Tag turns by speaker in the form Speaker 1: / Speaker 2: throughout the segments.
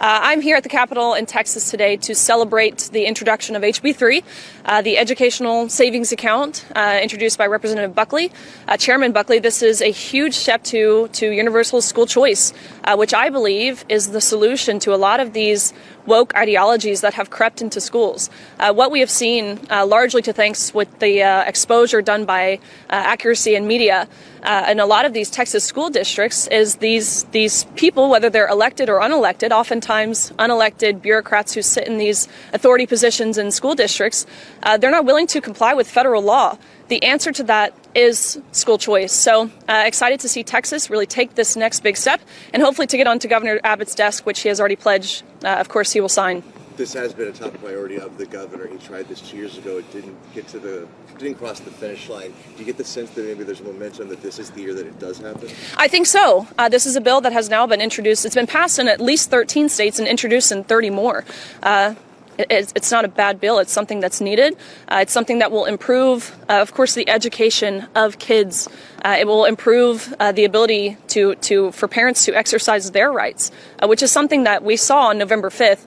Speaker 1: I'm here at the Capitol in Texas today to celebrate the introduction of HB 3, the educational savings account introduced by Representative Buckley. Chairman Buckley, this is a huge step to universal school choice, which I believe is the solution to a lot of these woke ideologies that have crept into schools. What we have seen, largely to thanks with the exposure done by accuracy and media in a lot of these Texas school districts, is these people, whether they're elected or unelected, oftentimes unelected bureaucrats who sit in these authority positions in school districts, they're not willing to comply with federal law. The answer to that is school choice. So excited to see Texas really take this next big step and hopefully to get onto Governor Abbott's desk, which he has already pledged, of course, he will sign.
Speaker 2: This has been a top priority of the governor. He tried this 2 years ago. It didn't cross the finish line. Do you get the sense that maybe there's momentum that this is the year that it does happen?
Speaker 1: I think so. This is a bill that has now been introduced. It's been passed in at least 13 states and introduced in 30 more. It's not a bad bill. It's something that's needed. It's something that will improve, of course, the education of kids. It will improve the ability for parents to exercise their rights, which is something that we saw on November 5th.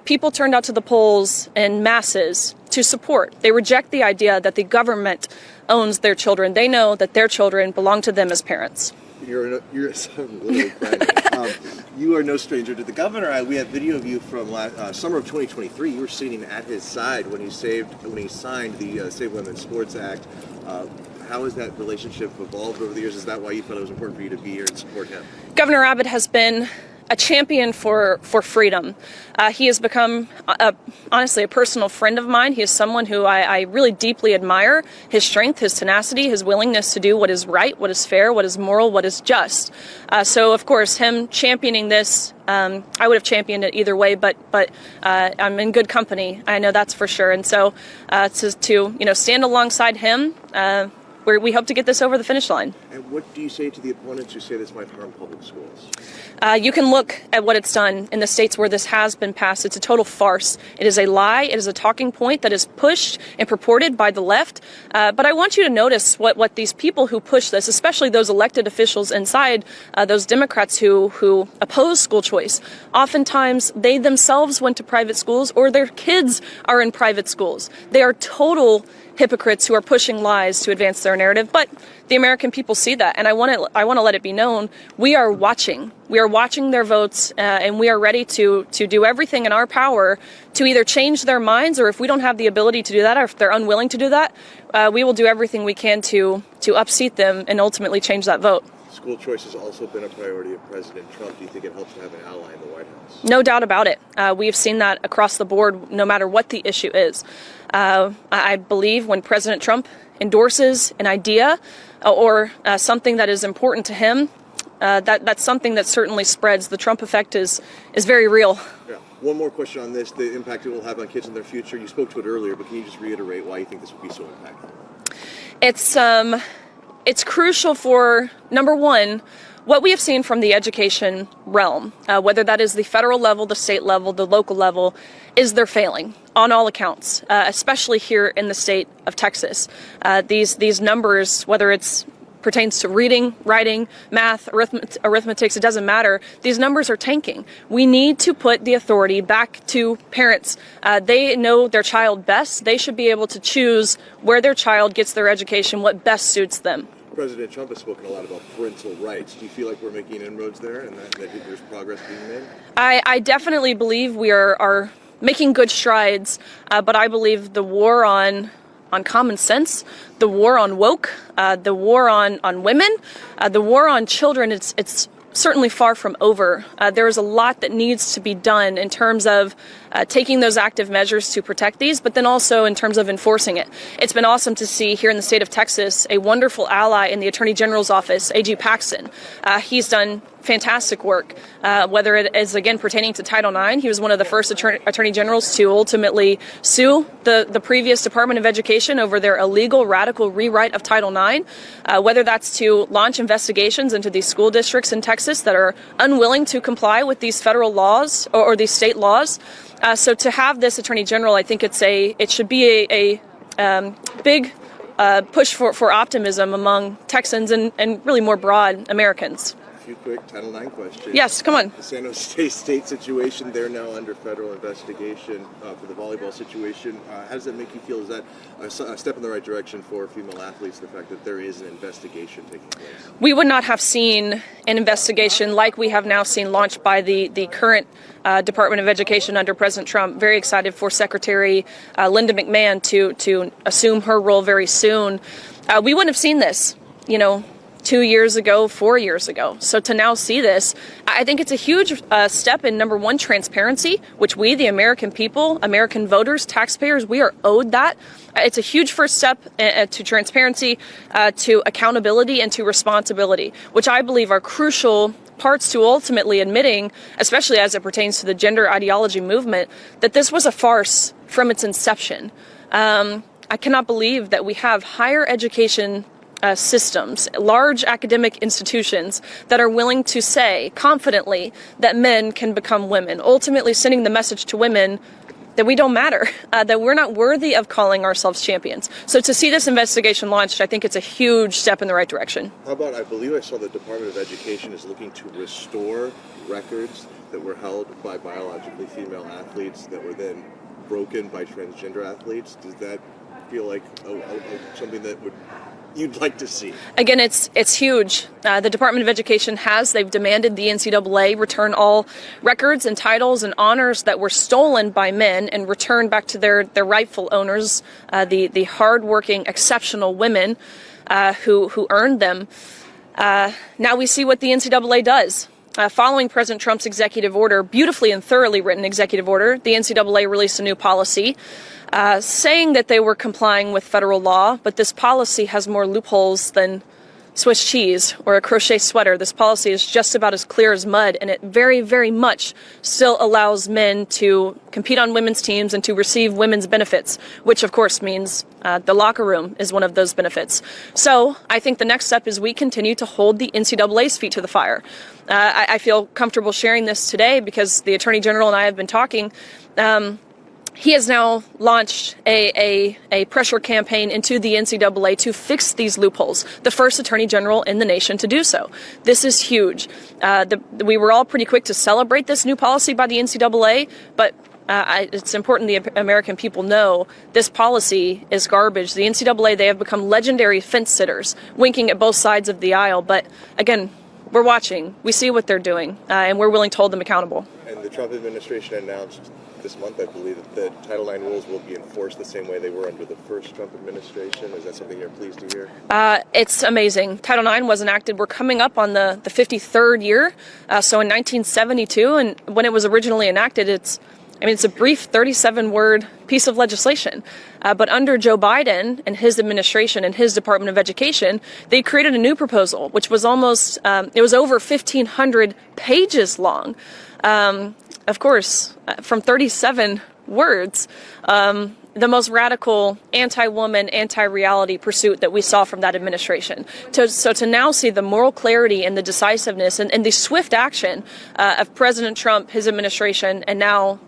Speaker 1: People turned out to the polls in masses to support. They reject the idea that the government owns their children. They know that their children belong to them as parents.
Speaker 2: You're literally crying. You are no stranger to the governor. We have video of you from summer of 2023. You were sitting at his side when he signed the Save Women's Sports Act. How has that relationship evolved over the years? Is that why you felt it was important for you to be here and support him?
Speaker 1: Governor Abbott has been a champion for freedom. He has become, honestly, a personal friend of mine. He is someone who I really deeply admire. His strength, his tenacity, his willingness to do what is right, what is fair, what is moral, what is just. So, of course, him championing this, I would have championed it either way, but I'm in good company. I know that's for sure. And so to stand alongside him, we hope to get this over the finish line.
Speaker 2: And what do you say to the opponents who say this might harm public schools?
Speaker 1: You can look at what it's done in the states where this has been passed. It's a total farce. It is a lie. It is a talking point that is pushed and purported by the left. But I want you to notice what these people who push this, especially those elected officials inside, those Democrats who oppose school choice, oftentimes they themselves went to private schools or their kids are in private schools. They are total hypocrites who are pushing lies to advance their narrative, but the American people see that, and I want to let it be known we are watching. We are watching their votes, and we are ready to do everything in our power to either change their minds, or if we don't have the ability to do that, or if they're unwilling to do that, we will do everything we can to upseat them and ultimately change that vote.
Speaker 2: School choice has also been a priority of President Trump. Do you think it helps to have an ally in the White House?
Speaker 1: No doubt about it. We have seen that across the board, no matter what the issue is. I believe when President Trump endorses an idea or something that is important to him, that's something that certainly spreads. The Trump effect is very real.
Speaker 2: Yeah. One more question on this, the impact it will have on kids in their future. You spoke to it earlier, but can you just reiterate why you think this would be so impactful? It's crucial for, number one, what we have seen from the education realm, whether that is the federal level, the state level, the local level, is they're failing on all accounts, especially here in the state of Texas. These numbers, whether it's pertains to reading, writing, math, arithmetics, it doesn't matter. These numbers are tanking. We need to put the authority back to parents. They know their child best. They should be able to choose where their child gets their education, what best suits them. President Trump has spoken a lot about parental rights. Do you feel like we're making inroads there and that there's progress being made?
Speaker 1: I definitely believe we are making good strides, but I believe the war on common sense, the war on woke, the war on women, the war on children, it's certainly far from over. There is a lot that needs to be done in terms of taking those active measures to protect these, but then also in terms of enforcing it. It's been awesome to see here in the state of Texas a wonderful ally in the Attorney General's office, A.G. Paxton. He's done fantastic work, whether it is, again, pertaining to Title IX. He was one of the first attorney generals to ultimately sue the previous Department of Education over their illegal, radical rewrite of Title IX, whether that's to launch investigations into these school districts in Texas that are unwilling to comply with these federal laws or these state laws. So to have this attorney general, I think it should be a big push for optimism among Texans and really more broad Americans.
Speaker 3: few quick Title IX questions.
Speaker 2: Yes, come on.
Speaker 3: The San Jose State situation, they're now under federal investigation for the volleyball situation. How does that make you feel? Is that a step in the right direction for female athletes, the fact that there is an investigation taking place?
Speaker 2: We would not have seen an investigation like we have now seen launched by the current Department of Education under President Trump. Very excited for Secretary Linda McMahon to assume her role very soon. We wouldn't have seen this, 2 years ago, 4 years ago. So to now see this, I think it's a huge step in, number one, transparency, which we, the American people, American voters, taxpayers, we are owed that. It's a huge first step to transparency, to accountability, and to responsibility, which I believe are crucial parts to ultimately admitting, especially as it pertains to the gender ideology movement, that this was a farce from its inception. I cannot believe that we have higher education systems, large academic institutions that are willing to say confidently that men can become women, ultimately sending the message to women that we don't matter, that we're not worthy of calling ourselves champions. So to see this investigation launched, I think it's a huge step in the right direction.
Speaker 3: How about, I believe I saw the Department of Education is looking to restore records that were held by biologically female athletes that were then broken by transgender athletes. Does that feel like something that you'd like to see?
Speaker 2: Again, it's huge. The Department of Education they've demanded the NCAA return all records and titles and honors that were stolen by men and return back to their rightful owners, the hardworking, exceptional women who earned them. Now we see what the NCAA does. Following President Trump's executive order, beautifully and thoroughly written executive order, the NCAA released a new policy saying that they were complying with federal law, but this policy has more loopholes than Swiss cheese or a crochet sweater. This policy is just about as clear as mud, and it very, very much still allows men to compete on women's teams and to receive women's benefits, which of course means the locker room is one of those benefits. So I think the next step is we continue to hold the NCAA's feet to the fire. I feel comfortable sharing this today because the Attorney General and I have been talking. He has now launched a pressure campaign into the NCAA to fix these loopholes, the first Attorney General in the nation to do so. This is huge. We were all pretty quick to celebrate this new policy by the NCAA, but it's important the American people know this policy is garbage. The NCAA, they have become legendary fence sitters, winking at both sides of the aisle. But again, we're watching. We see what they're doing, and we're willing to hold them accountable.
Speaker 3: And the Trump administration announced this month, I believe, that the Title IX rules will be enforced the same way they were under the first Trump administration. Is that something you're pleased to hear?
Speaker 2: It's amazing. Title IX was enacted. We're coming up on the 53rd year. So in 1972, and when it was originally enacted, it's a brief 37-word piece of legislation. But under Joe Biden and his administration and his Department of Education, they created a new proposal, which was it was over 1,500 pages long. Of course, from 37 words, the most radical anti-woman, anti-reality pursuit that we saw from that administration. So to now see the moral clarity and the decisiveness and the swift action of President Trump, his administration, and now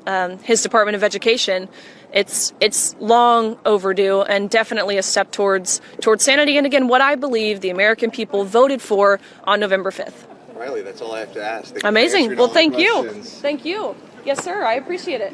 Speaker 2: his Department of Education, it's long overdue and definitely a step towards sanity. And again, what I believe the American people voted for on November 5th.
Speaker 3: Riley, that's all I have to ask.
Speaker 2: Amazing. Well, thank you. Thank you. Yes, sir. I appreciate it.